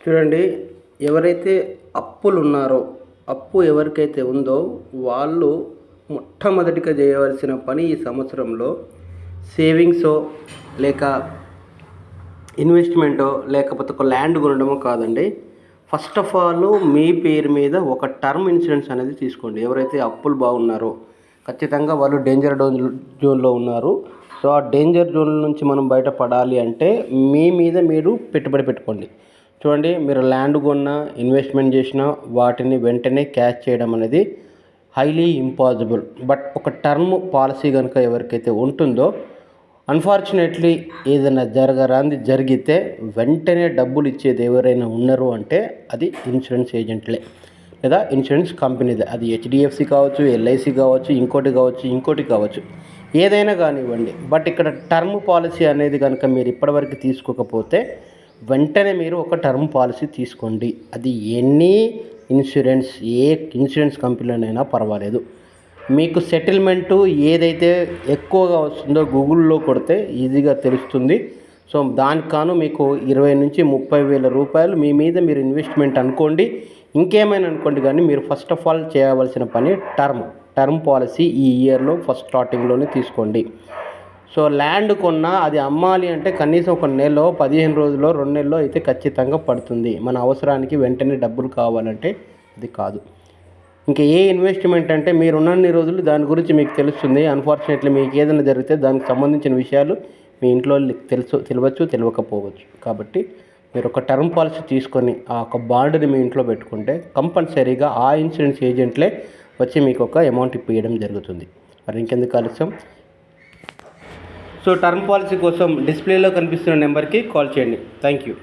చూడండి, ఎవరైతే అప్పులు ఉన్నారో, అప్పు ఎవరికైతే ఉందో వాళ్ళు మొట్టమొదటిగా చేయవలసిన పని ఈ సంవత్సరంలో సేవింగ్సో లేక ఇన్వెస్ట్మెంటో లేకపోతే ఒక ల్యాండ్ కొనడమో కాదండి. ఫస్ట్ ఆఫ్ ఆల్ మీ పేరు మీద ఒక టర్మ్ ఇన్సూరెన్స్ అనేది తీసుకోండి. ఎవరైతే అప్పులు బాగున్నారో ఖచ్చితంగా వాళ్ళు డేంజర్ జోన్లో ఉన్నారు. సో ఆ డేంజర్ జోన్ నుంచి మనం బయటపడాలి అంటే మీ మీద మీరు పెట్టుబడి పెట్టుకోండి. చూడండి, మీరు ల్యాండ్ కొన్నా ఇన్వెస్ట్మెంట్ చేసినా వాటిని వెంటనే క్యాష్ చేయడం అనేది హైలీ ఇంపాసిబుల్. బట్ ఒక టర్మ్ పాలసీ కనుక ఎవరికైతే ఉంటుందో, అన్ఫార్చునేట్లీ ఏదైనా జరిగితే వెంటనే డబ్బులు ఇచ్చేది ఎవరైనా ఉన్నారు అంటే అది ఇన్సూరెన్స్ ఏజెంట్లే లేదా ఇన్సూరెన్స్ కంపెనీదే. అది హెచ్డిఎఫ్సి కావచ్చు, ఎల్ఐసి కావచ్చు, ఇంకోటి కావచ్చు, ఏదైనా కానివ్వండి. బట్ ఇక్కడ టర్మ్ పాలసీ అనేది కనుక మీరు ఇప్పటివరకు తీసుకోకపోతే వెంటనే మీరు ఒక టర్మ్ పాలసీ తీసుకోండి. అది ఎనీ ఇన్సూరెన్స్, ఏ ఇన్సూరెన్స్ కంపెనీలోనైనా పర్వాలేదు. మీకు సెటిల్మెంటు ఏదైతే ఎక్కువగా వస్తుందో గూగుల్లో కొడితే ఈజీగా తెలుస్తుంది. సో దానికి కాను మీకు 20 నుంచి 30 వేల రూపాయలు మీ మీద మీరు ఇన్వెస్ట్మెంట్ అనుకోండి, ఇంకేమైనా అనుకోండి, కానీ మీరు ఫస్ట్ ఆఫ్ ఆల్ చేయవలసిన పని టర్మ్ పాలసీ ఈ ఇయర్లో ఫస్ట్ స్టార్టింగ్లోనే తీసుకోండి. సో ల్యాండ్ కొన్నా అది అమ్మాలి అంటే కనీసం ఒక నెలలో, 15 రోజుల్లో, 2 నెలల్లో అయితే ఖచ్చితంగా పడుతుంది. మన అవసరానికి వెంటనే డబ్బులు కావాలంటే అది కాదు. ఇంకా ఏ ఇన్వెస్ట్మెంట్ అంటే మీరున్నన్ని రోజులు దాని గురించి మీకు తెలుస్తుంది. అన్ఫార్చునేట్లీ మీకు ఏదైనా జరిగితే దానికి సంబంధించిన విషయాలు మీ ఇంట్లో తెలియకపోవచ్చు. కాబట్టి మీరు ఒక టర్మ్ పాలసీ తీసుకొని ఆ ఒక బాండ్ని మీ ఇంట్లో పెట్టుకుంటే కంపల్సరీగా ఆ ఇన్సూరెన్స్ ఏజెంట్లే వచ్చి మీకు ఒక అమౌంట్ ఇప్పించడం జరుగుతుంది. మరి ఇంకెందుకు ఆలస్యం? సో టర్మ్ పాలసీ కోసం డిస్ప్లేలో కనిపిస్తున్న నెంబర్కి కాల్ చేయండి. Thank you.